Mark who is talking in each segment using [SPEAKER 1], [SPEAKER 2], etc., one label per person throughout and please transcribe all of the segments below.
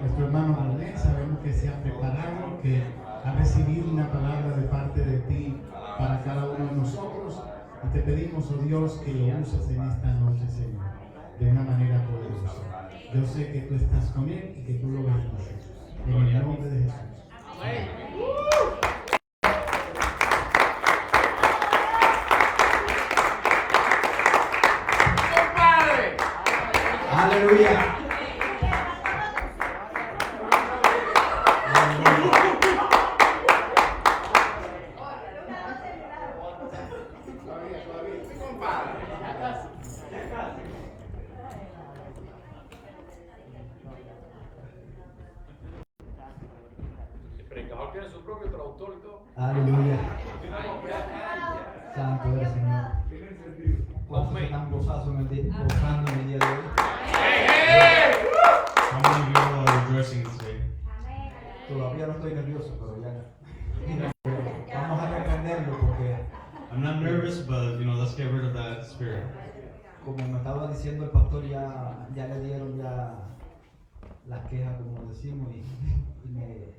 [SPEAKER 1] nuestro hermano Marlene, sabemos que se ha preparado, que ha recibido una palabra de parte de ti para cada uno de nosotros. Y te pedimos, oh Dios, que lo uses en esta noche, Señor, de una manera poderosa. Yo sé que tú estás con él y que tú lo bendices. En el nombre de Jesús. Amén.
[SPEAKER 2] Aleluya.
[SPEAKER 3] El predicador tiene su propio traductor y todo.
[SPEAKER 2] Aleluya. Santo eres, Señor. ¿Cuántos se están gozando en el día de hoy?
[SPEAKER 4] How many of you are rejoicing today?
[SPEAKER 2] Todavía no estoy nervioso, pero ya. Vamos a reprenderlo porque,
[SPEAKER 4] I'm not nervous, but let's get rid of that spirit.
[SPEAKER 2] como me estaba diciendo el pastor, ya le dieron ya las quejas, como decimos, y me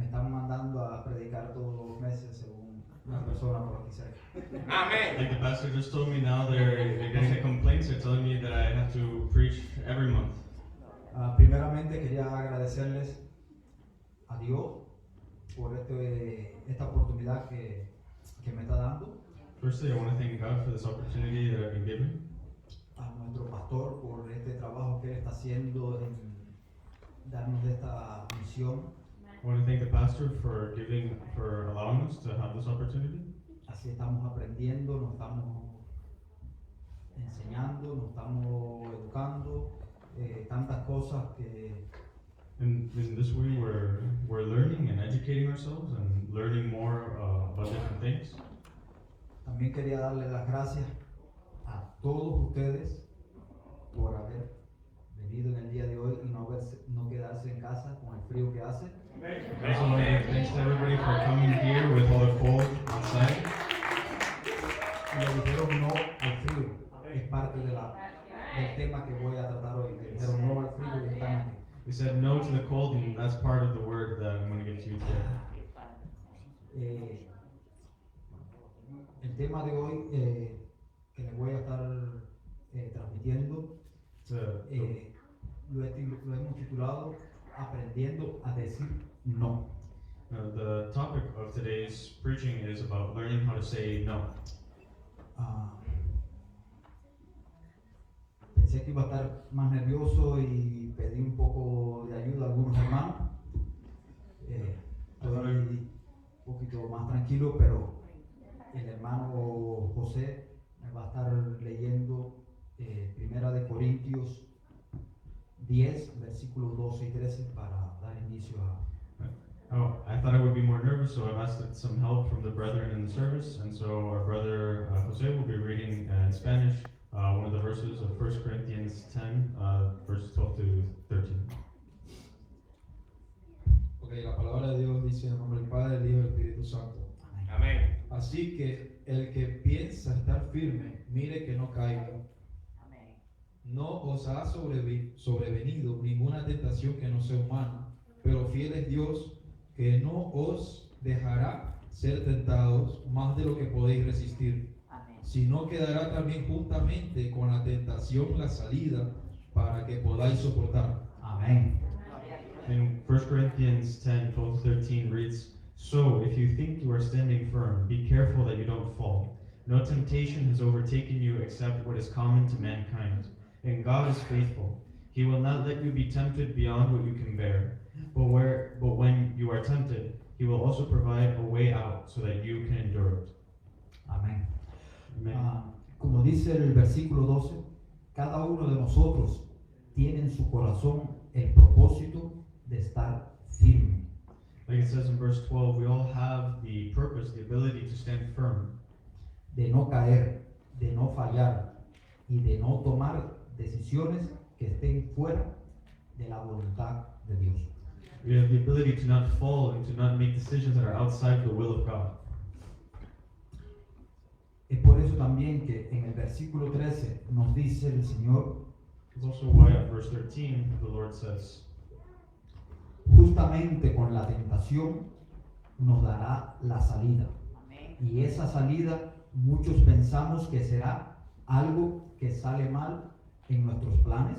[SPEAKER 2] están mandando a predicar todos los meses según una persona por aquí cerca.
[SPEAKER 4] Like the pastor just told me now, they're getting the complaints. They're telling me that I have to preach every month.
[SPEAKER 2] Primeramente quería agradecerles a Dios por esta oportunidad que me está dando,
[SPEAKER 4] Firstly, I want to thank God for this opportunity that I've been given.
[SPEAKER 2] a nuestro pastor por este trabajo que él está haciendo en darnos esta misión.
[SPEAKER 4] I want to thank the pastor for allowing us to have this opportunity.
[SPEAKER 2] Así estamos aprendiendo, nos estamos enseñando, nos estamos educando, tantas cosas que
[SPEAKER 4] And in this way, we're learning and educating ourselves and learning more about different things.
[SPEAKER 2] también quería darle las gracias a todos ustedes por haber venido en el día de hoy y no quedarse en casa con el frío que hace.
[SPEAKER 4] I also want to give thanks to everybody for coming here with all the cold outside.
[SPEAKER 2] Y le dijeron no al frío, es parte del tema que voy a tratar hoy. Le dijeron no al frío y están aquí.
[SPEAKER 4] We said no to the cold, and that's part of the word that I'm going to give to you today.
[SPEAKER 2] El tema de hoy que les voy a estar transmitiendo lo hemos titulado Aprendiendo a decir no.
[SPEAKER 4] The topic of today's preaching is about learning how to say no.
[SPEAKER 2] Pensé que iba a estar más nervioso y pedí un poco de ayuda a algunos hermanos. Estoy un poquito más tranquilo, pero el hermano José me va a estar leyendo Primera de Corintios 10, versículos 12 y 13 para dar inicio a...
[SPEAKER 4] Oh, I thought I would be more nervous, so I've asked some help from the brethren in the service, and so our brother Jose will be reading in Spanish one of the verses of 1 Corinthians 10, verses 12 to 13.
[SPEAKER 5] Ok, la palabra de Dios dice en el nombre del Padre, del Hijo y del Espíritu Santo.
[SPEAKER 3] Amén.
[SPEAKER 5] Así que el que piensa estar firme, mire que no caiga. No os ha sobrevenido ninguna tentación que no sea humana, pero fiel es Dios, que no os dejará ser tentados más de lo que podéis resistir, sino que dará también juntamente con la tentación la salida para que podáis soportar.
[SPEAKER 2] Amén.
[SPEAKER 4] In 1 Corinthians 10, 12 to 13 reads, So, if you think you are standing firm, be careful that you don't fall. No temptation has overtaken you except what is common to mankind. And God is faithful. He will not let you be tempted beyond what you can bear. But when you are tempted, He will also provide a way out so that you can endure it.
[SPEAKER 2] Amén.
[SPEAKER 4] Amen.
[SPEAKER 2] Como dice el versículo 12, cada uno de nosotros tiene en su corazón el propósito de estar firme.
[SPEAKER 4] Like it says in verse 12, we all have the purpose, the ability to stand firm,
[SPEAKER 2] De no caer, de no fallar y de no tomar decisiones que estén fuera de la voluntad de Dios.
[SPEAKER 4] we have the ability to not fall and to not make decisions that are outside the will of God.
[SPEAKER 2] Es por eso también que en el versículo 13 nos dice el Señor,
[SPEAKER 4] It's also why at verse 13 the Lord says,
[SPEAKER 2] justamente con la tentación nos dará la salida. Y esa salida muchos pensamos que será algo que sale mal en nuestros planes,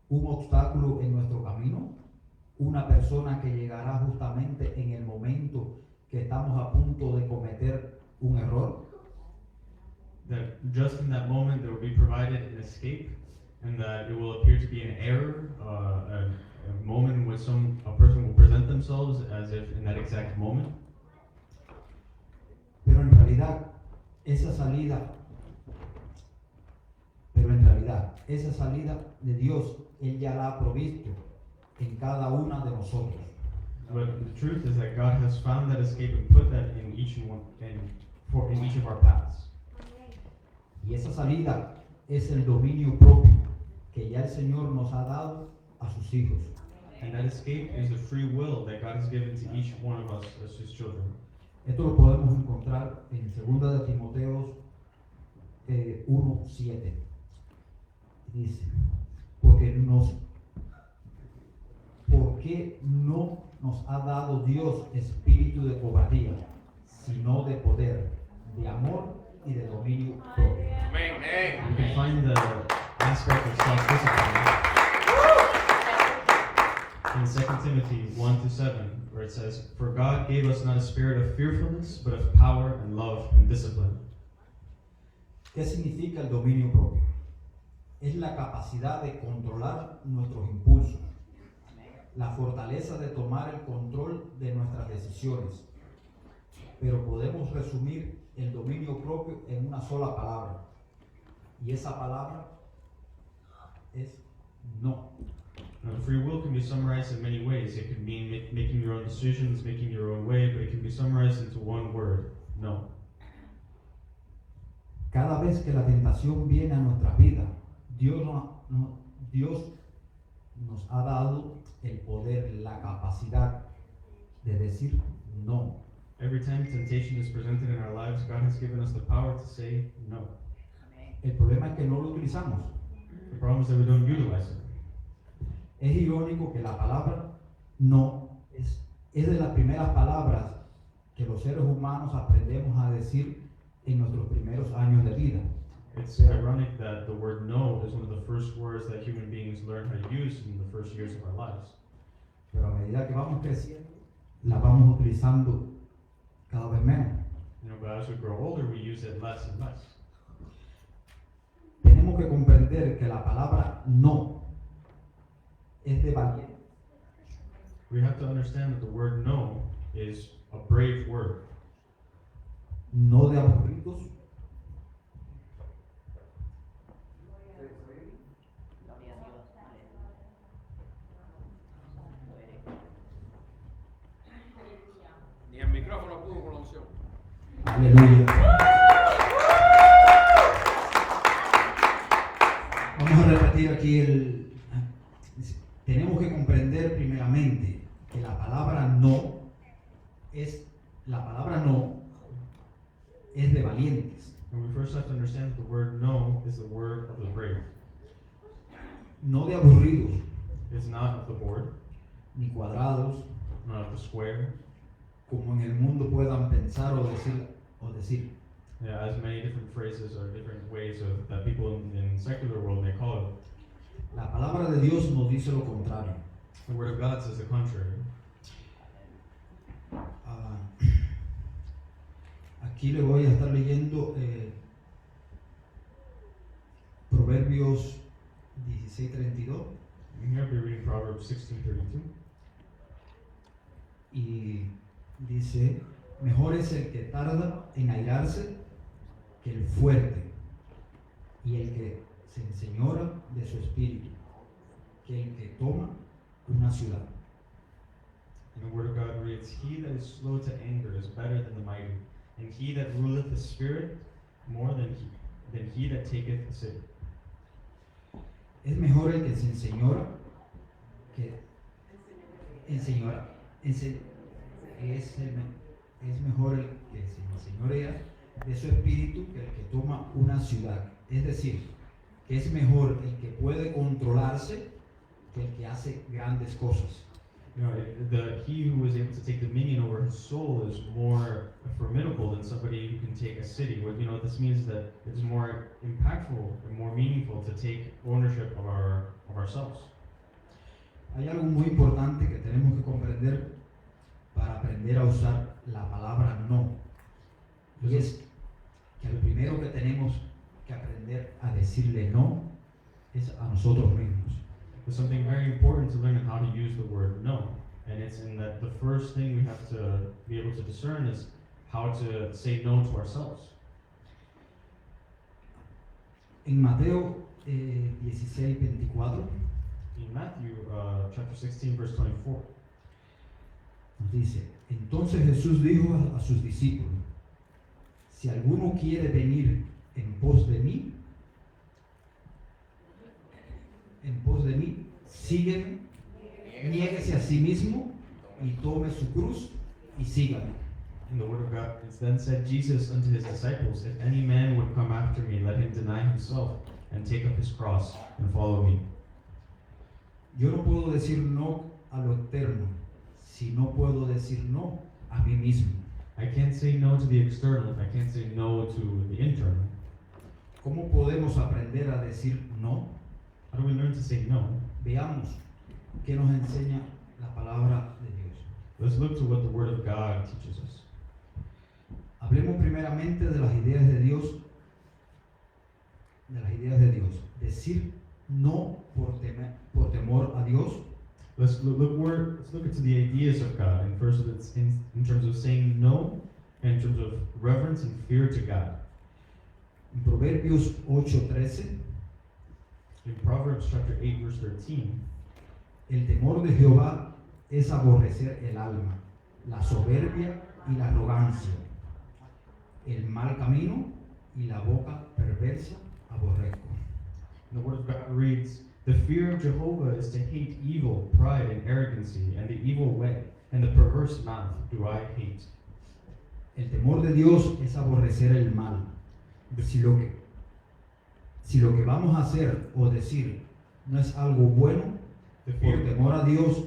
[SPEAKER 2] un obstáculo en nuestro camino, una persona que llegará justamente en el momento que estamos a punto de cometer un error.
[SPEAKER 4] That just in that moment there will be provided an escape, and that it will appear to be an error, a moment in which a person will present themselves as if in that exact moment.
[SPEAKER 2] Pero en realidad, esa salida de Dios, Él ya la ha provisto en cada una de nosotros.
[SPEAKER 4] But the truth is that God has found that escape and put that in each of our paths.
[SPEAKER 2] Y esa salida es el dominio propio que ya el Señor nos ha dado a sus hijos.
[SPEAKER 4] And that escape is the free will that God has given to each one of us as His children.
[SPEAKER 2] Esto lo podemos encontrar en 2 de Timoteo 1:7. Dice, ¿por qué no nos ha dado Dios espíritu de cobardía, sino de poder, de amor y de dominio propio?
[SPEAKER 4] You can find the aspect of self-discipline in 2 Timothy 1-7, where it says, "For God gave us not a spirit of fearfulness, but of power and love and discipline."
[SPEAKER 2] ¿Qué significa el dominio propio? Es la capacidad de controlar nuestros impulsos, la fortaleza de tomar el control de nuestras decisiones. Pero podemos resumir el dominio propio en una sola palabra, y esa palabra es no.
[SPEAKER 4] Now, free will can be summarized in many ways. It can mean making your own decisions, making your own way, but it can be summarized into one word: no.
[SPEAKER 2] Cada vez que la tentación viene a nuestras vidas, Dios nos ha dado el poder, la capacidad de decir no.
[SPEAKER 4] Every time temptation is presented in our lives, God has given us the power to say no.
[SPEAKER 2] El problema es que no lo utilizamos.
[SPEAKER 4] The problem is that we don't utilize it.
[SPEAKER 2] Es irónico que la palabra no es de las primeras palabras que los seres humanos aprendemos a decir en nuestros primeros años de vida.
[SPEAKER 4] It's ironic that the word no is one of the first words that human beings learn how to use in the first years of our lives.
[SPEAKER 2] Pero a medida que vamos creciendo, la vamos utilizando cada vez menos.
[SPEAKER 4] But as we grow older, we use it less and less.
[SPEAKER 2] Tenemos que comprender que la palabra no es de valiente.
[SPEAKER 4] We have to understand that the word no is a brave word,
[SPEAKER 2] No de aburridos,
[SPEAKER 3] Ni el micrófono pudo con la unción.
[SPEAKER 2] aleluya. Vamos a repetir aquí tenemos que comprender primeramente que la palabra no es de valientes,
[SPEAKER 4] and we first have to understand that the word no is the word of the brave.
[SPEAKER 2] no de aburridos,
[SPEAKER 4] It's not of the bored,
[SPEAKER 2] ni cuadrados,
[SPEAKER 4] not of the square.
[SPEAKER 2] como en el mundo puedan pensar o decir.
[SPEAKER 4] Yeah, as many different phrases or different ways of that people in secular world may call it.
[SPEAKER 2] La palabra de Dios nos dice lo contrario.
[SPEAKER 4] The word of God says the contrary.
[SPEAKER 2] Aquí le voy a estar leyendo Proverbios 16:32
[SPEAKER 4] And here we're reading Proverbs 16:32.
[SPEAKER 2] y dice: mejor es el que tarda en airarse que el fuerte, y el que se enseñora de su espíritu, que el que toma una ciudad.
[SPEAKER 4] And the word of God reads, "He that is slow to anger is better than the mighty, and he that ruleth the spirit more than he that taketh the city."
[SPEAKER 2] Es mejor el que se enseñora es mejor el que se enseñorea de su espíritu que el que toma una ciudad. Es decir, que es mejor el que puede controlarse que el que hace grandes cosas.
[SPEAKER 4] You know, he who is able to take dominion over his soul is more formidable than somebody who can take a city. What, you know, this means that it's more impactful and more meaningful to take ownership of ourselves.
[SPEAKER 2] Hay algo muy importante que tenemos que comprender para aprender a usar la palabra no. Y es que lo primero que tenemos que aprender a decirle no es a nosotros mismos.
[SPEAKER 4] There's something very important to learn how to use the word no. And it's in that the first thing we have to be able to discern is how to say no to ourselves.
[SPEAKER 2] En Mateo 16:24
[SPEAKER 4] In Matthew chapter 16, verse 24,
[SPEAKER 2] nos dice, entonces Jesús dijo a sus discípulos, si alguno quiere venir en pos de mí, sígueme, niéguese a sí mismo y tome su cruz y sígame.
[SPEAKER 4] in the word of God, it's then said Jesus unto his disciples, if any man would come after me, let him deny himself and take up his cross and follow me.
[SPEAKER 2] Yo no puedo decir no a lo externo si no puedo decir no a mí mismo.
[SPEAKER 4] I can't say no to the external if I can't say no to the internal.
[SPEAKER 2] ¿Cómo podemos aprender a decir no?
[SPEAKER 4] How do we learn to say no?
[SPEAKER 2] Veamos qué nos enseña la palabra de Dios.
[SPEAKER 4] Let's look to what the word of God teaches us.
[SPEAKER 2] Hablemos primeramente de las ideas de Dios. Decir no por temor a Dios.
[SPEAKER 4] Let's look into the ideas of God. And first, it's in terms of saying no, and in terms of reverence and fear to God.
[SPEAKER 2] En Proverbios 8:13,
[SPEAKER 4] In Proverbs chapter 8, verse 13,
[SPEAKER 2] el temor de Jehová es aborrecer el alma, la soberbia y la arrogancia, el mal camino y la boca perversa aborrezco.
[SPEAKER 4] the word of God reads, the fear of Jehovah is to hate evil, pride, and arrogancy, and the evil way, and the perverse mouth do I hate.
[SPEAKER 2] El temor de Dios es aborrecer el mal. Si lo que vamos a hacer o decir no es algo bueno,
[SPEAKER 4] The
[SPEAKER 2] por
[SPEAKER 4] fear,
[SPEAKER 2] temor a Dios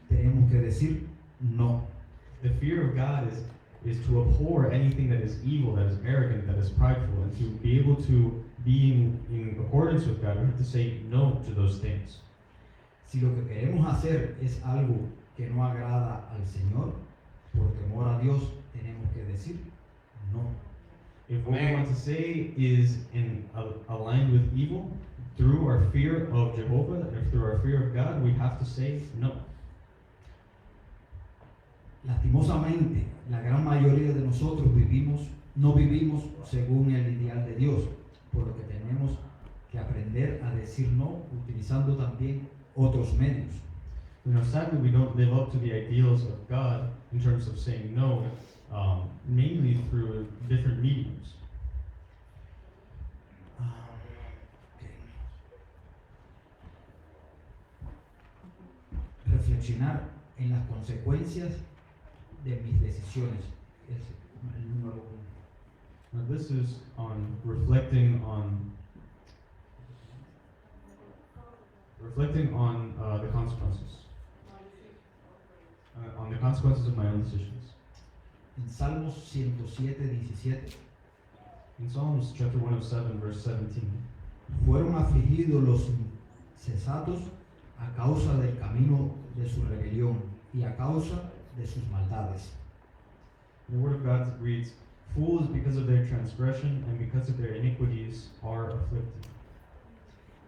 [SPEAKER 2] tenemos que decir no.
[SPEAKER 4] the fear of God is to abhor anything that is evil, that is arrogant, that is prideful, and to be able to be in accordance with God, we have to say no to those things.
[SPEAKER 2] Si lo que queremos hacer es algo que no agrada al Señor, por temor a Dios tenemos que decir no.
[SPEAKER 4] If what we want to say is aligned with evil, through our fear of Jehovah, or through our fear of God, we have to say no.
[SPEAKER 2] Lastimosamente, la gran mayoría de nosotros no vivimos según el ideal de Dios, por lo que tenemos que aprender a decir no utilizando también otros medios.
[SPEAKER 4] You know, sadly, we don't live up to the ideals of God in terms of saying no, mainly through different mediums.
[SPEAKER 2] Reflexionar en las consecuencias de mis decisiones es el número uno.
[SPEAKER 4] Now, this is on reflecting on the consequences, on the consequences of my own decisions.
[SPEAKER 2] En Salmos 107:17,
[SPEAKER 4] In Psalms chapter 107, verse 17,
[SPEAKER 2] fueron afligidos los insensatos a causa del camino de su rebelión y a causa de sus maldades.
[SPEAKER 4] the word of God reads, "Fools, because of their transgression and because of their iniquities, are afflicted."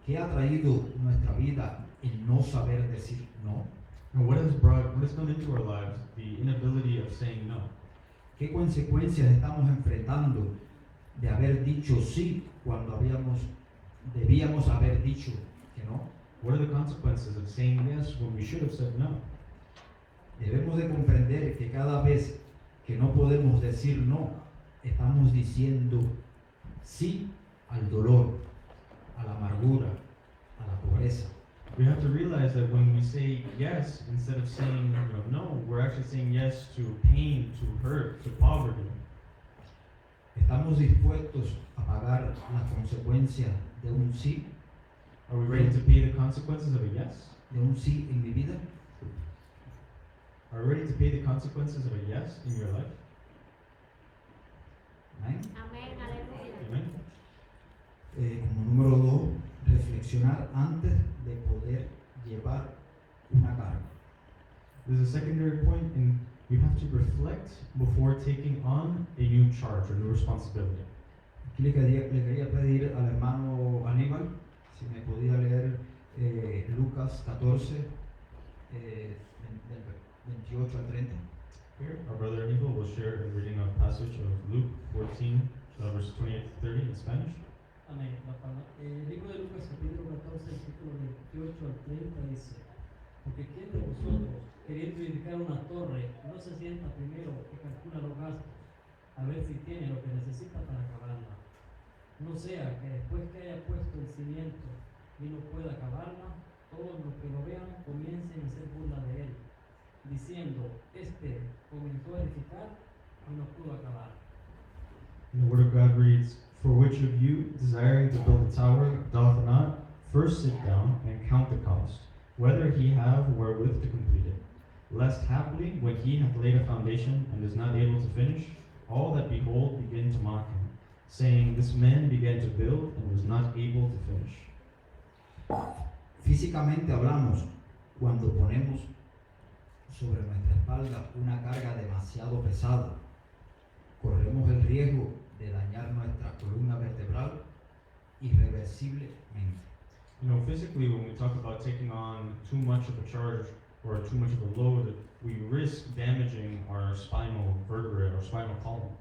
[SPEAKER 2] ¿Qué ha traído nuestra vida el no saber decir no?
[SPEAKER 4] And what has come into our lives? The inability of saying no.
[SPEAKER 2] ¿Qué consecuencias estamos enfrentando de haber dicho sí cuando debíamos haber dicho que no?
[SPEAKER 4] What are the consequences of saying yes when we should have said no?
[SPEAKER 2] Debemos de comprender que cada vez que no podemos decir no, estamos diciendo sí al dolor, a la amargura, a la pobreza.
[SPEAKER 4] We have to realize that when we say yes, instead of saying no, we're actually saying yes to pain, to hurt, to poverty.
[SPEAKER 2] ¿Estamos dispuestos a pagar las consecuencias de un sí,
[SPEAKER 4] Are we ready to pay the consequences of a yes?
[SPEAKER 2] de un sí en mi vida?
[SPEAKER 4] are ready to pay the consequences of a yes in your life?
[SPEAKER 2] Amén.
[SPEAKER 6] Amén, aleluya.
[SPEAKER 4] Amen.
[SPEAKER 2] Como número 2, reflexionar antes de poder llevar una carga.
[SPEAKER 4] There's a secondary point, and you have to reflect before taking on a new charge or new responsibility.
[SPEAKER 2] Aquí le quería pedir al hermano Aníbal si me podía leer Lucas 14, del 28 al 30.
[SPEAKER 4] Here, our brother Aníbal will share a reading of passage of Luke 14, verses 28 to 30 in Spanish.
[SPEAKER 7] Amén. El libro de Lucas capítulo 14, versículo 28 al 30 dice: Porque ¿quién de vosotros, queriendo edificar una torre, no se sienta primero y calcula los gastos, a ver si tiene lo que necesita para acabarla? No sea que después que haya puesto el cimiento y no pueda acabarla, todos los que lo vean comiencen a hacer burla de él, diciendo: Este comenzó a edificar y no pudo acabar.
[SPEAKER 4] And the word of God reads, For which of you, desiring to build a tower, doth not first sit down and count the cost, whether he have wherewith to complete it? Lest haply, when he hath laid a foundation and is not able to finish, all that behold begin to mock him, saying, This man began to build and was not able to finish.
[SPEAKER 2] Físicamente hablamos cuando ponemos sobre nuestra espalda una carga demasiado pesada. Corremos el riesgo de dañar nuestra columna vertebral irreversiblemente.
[SPEAKER 4] You know, physically, when we talk about taking on too much of a charge or too much of a load, we risk damaging our spinal vertebrae or spinal column.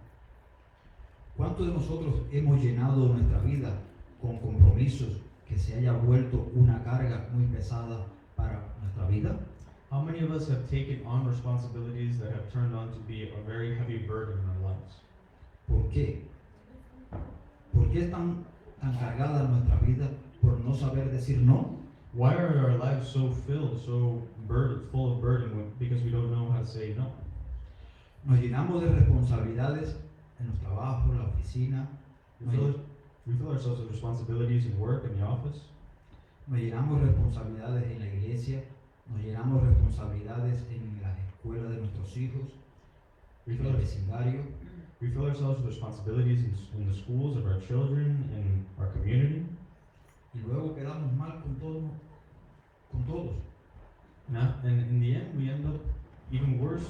[SPEAKER 2] ¿Cuántos de nosotros hemos llenado nuestra vida con compromisos que se haya vuelto una carga muy pesada para nuestra vida?
[SPEAKER 4] How many of us have taken on responsibilities that have turned out to be a very heavy burden in our lives?
[SPEAKER 2] ¿Por qué? ¿Por qué es tan cargada nuestra vida por no saber decir no?
[SPEAKER 4] Why are our lives so filled, so full of burden because we don't know how to say no?
[SPEAKER 2] Nos llenamos de responsabilidades en los trabajos, en la oficina,
[SPEAKER 4] We fill ourselves with responsibilities in work, in the office.
[SPEAKER 2] nos llenamos responsabilidades en la iglesia, nos llenamos responsabilidades en la escuela de nuestros hijos,
[SPEAKER 4] We
[SPEAKER 2] en
[SPEAKER 4] fill,
[SPEAKER 2] el vecindario,
[SPEAKER 4] we fill ourselves with responsibilities in the schools of our children, in our community.
[SPEAKER 2] y luego quedamos mal con todos.
[SPEAKER 4] And in the end, we end up even worse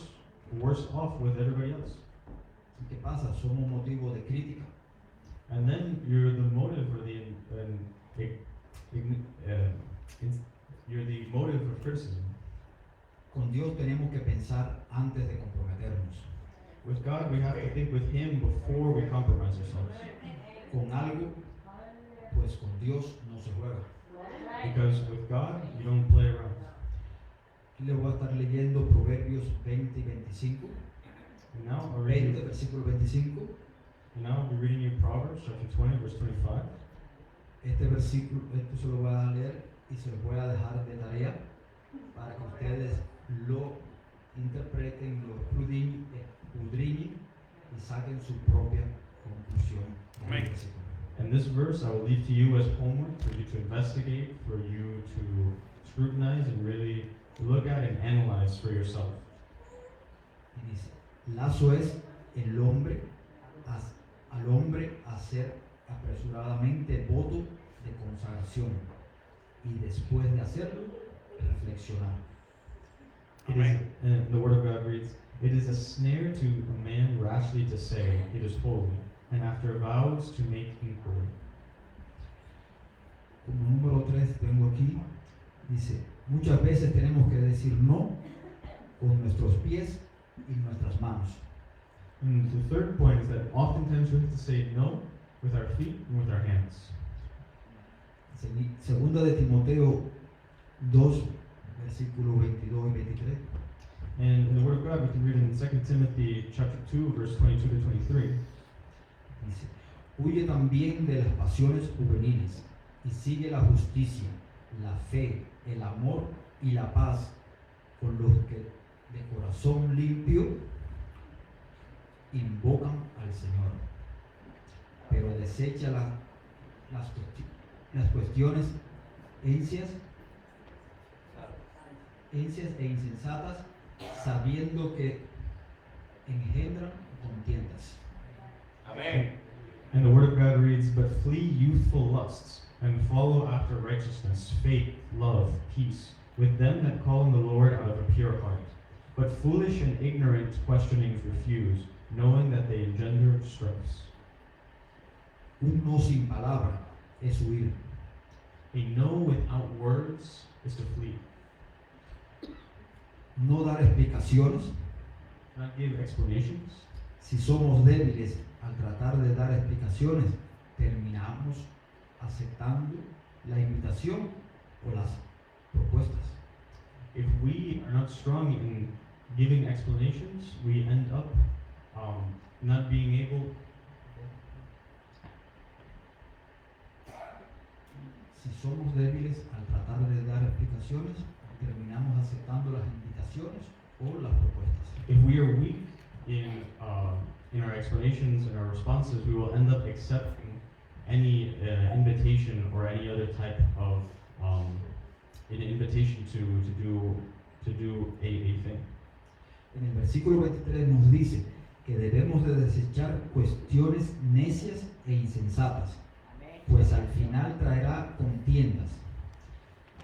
[SPEAKER 4] off with everybody else.
[SPEAKER 2] ¿Y qué pasa? Somos motivo de crítica.
[SPEAKER 4] And then you're the motive or you're the motive of criticism.
[SPEAKER 2] Con Dios tenemos que pensar antes de comprometernos.
[SPEAKER 4] With God, we have to think with Him before we compromise ourselves.
[SPEAKER 2] Con algo, pues con Dios no se juega.
[SPEAKER 4] Because with God, you don't play around.
[SPEAKER 2] Aquí le voy a estar leyendo Proverbios 20 y 25.
[SPEAKER 4] And now I'll
[SPEAKER 2] 20,
[SPEAKER 4] read
[SPEAKER 2] versículo 25.
[SPEAKER 4] I'll be reading you Proverbs chapter 20, verse 25.
[SPEAKER 2] Este versículo, esto se lo voy a leer y se lo voy a dejar de tarea para que ustedes lo interpreten, lo escudriñen y saquen su propia conclusión.
[SPEAKER 3] Amén.
[SPEAKER 4] And this verse I will leave to you as homework for you to investigate, for you to scrutinize and really look at and analyze for yourself.
[SPEAKER 2] Y dice, lazo es el hombre, al hombre hacer apresuradamente voto de consagración y después de hacerlo, reflexionar.
[SPEAKER 4] It is, and the word of God reads, It is a snare to a man rashly to say, It is holy, and after vows to make inquiry.
[SPEAKER 2] Como número 3 tengo aquí, dice, muchas veces tenemos que decir no con nuestros pies y nuestras manos.
[SPEAKER 4] And the third point is that oftentimes we have to say no with our feet and with our hands.
[SPEAKER 2] Segunda de Timoteo 2, versículo 22 y 23.
[SPEAKER 4] And in the Word of God, we can read in 2 Timothy chapter 2, verse 22 to 23.
[SPEAKER 2] Dice, huye también de las pasiones juveniles y sigue la justicia, la fe, el amor y la paz con los que de corazón limpio invocan al Señor. Pero desecha las cuestiones encias e insensatas sabiendo que engendran contiendas.
[SPEAKER 3] Amén.
[SPEAKER 4] And the Word of God reads, "But flee youthful lusts, and follow after righteousness, faith, love, peace, with them that call on the Lord out of a pure heart. But foolish and ignorant questionings refuse, knowing that they engender strifes."
[SPEAKER 2] Un no sin palabra es huir.
[SPEAKER 4] A no without words is to flee.
[SPEAKER 2] No dar explicaciones.
[SPEAKER 4] Not give explanations.
[SPEAKER 2] Si somos débiles al tratar de dar explicaciones, terminamos aceptando la invitación o las propuestas.
[SPEAKER 4] If we are not strong in giving explanations, we end up not being able.
[SPEAKER 2] Si somos débiles al tratar de dar explicaciones, terminamos aceptando las invitaciones o las propuestas.
[SPEAKER 4] If we are weak in our explanations and our responses, we will end up accepting any invitation or any other type of an invitation to do a thing.
[SPEAKER 2] En el versículo 23 nos dice que debemos de desechar cuestiones necias e insensatas, pues al final traerá contiendas.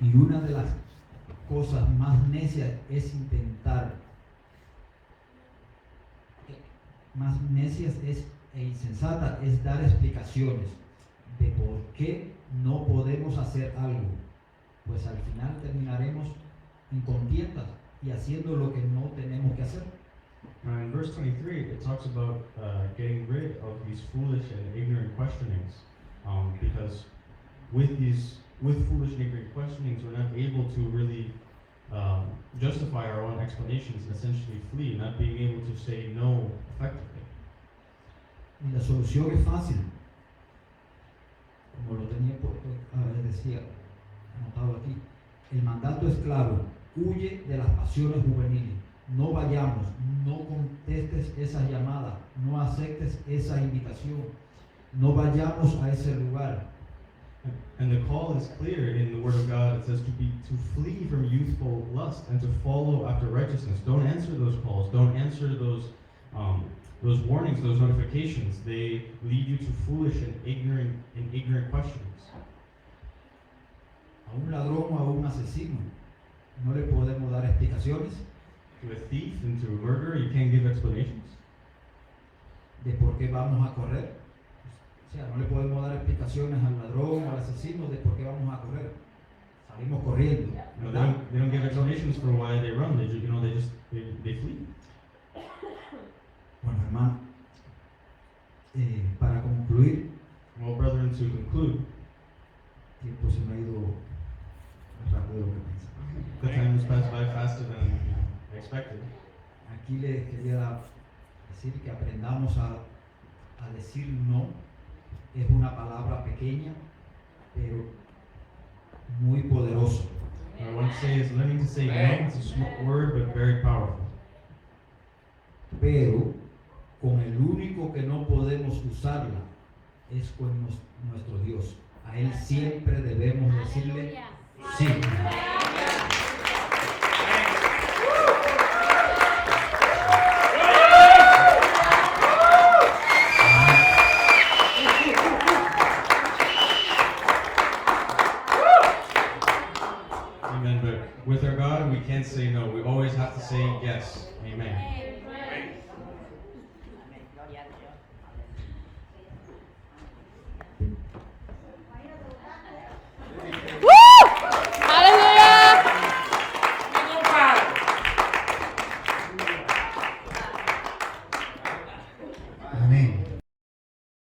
[SPEAKER 2] Y una de las cosas más necias es e insensata es dar explicaciones de por qué no podemos hacer algo, pues al final terminaremos en contiendas y haciendo lo que no tenemos que hacer.
[SPEAKER 4] In verse 23, it talks about getting rid of these foolish and ignorant questionings, because with foolish and ignorant questionings, we're not able to really justify our own explanations and essentially flee, not being able to say no effectively.
[SPEAKER 2] Y la solución es fácil, como lo tenía decía, anotado aquí. El mandato es claro: huye de las pasiones juveniles. No vayamos, no contestes esa llamada, no aceptes esa invitación, no vayamos a ese lugar.
[SPEAKER 4] And the call is clear in the Word of God. It says to flee from youthful lust and to follow after righteousness. Don't answer those calls. Don't answer those warnings, those notifications. They lead you to foolish and ignorant questions.
[SPEAKER 2] A un ladrón o a un asesino no le podemos dar explicaciones
[SPEAKER 4] To a thief and to a murderer, you can't give explanations.
[SPEAKER 2] de por qué vamos a correr. O sea, no le podemos dar explicaciones al ladrón o al asesino de por qué vamos a correr. Salimos corriendo.
[SPEAKER 4] No,
[SPEAKER 2] ¿verdad?
[SPEAKER 4] they don't give explanations for why they run. They flee.
[SPEAKER 2] Bueno, hermano, para concluir,
[SPEAKER 4] Well, brethren, to conclude,
[SPEAKER 2] el tiempo se me ha ido más rápido de lo que pensaba.
[SPEAKER 4] the time has passed by faster than expected.
[SPEAKER 2] Aquí les quería decir que aprendamos a decir no. Es una palabra pequeña, pero muy poderosa.
[SPEAKER 4] What I want to say is learning to say no. It's a small word, but very powerful.
[SPEAKER 2] Pero con el único que no podemos usarla es con nuestro Dios. A Él siempre debemos decirle sí.
[SPEAKER 4] Amen. But with our God, we can't say no. We always have to say yes. Amen.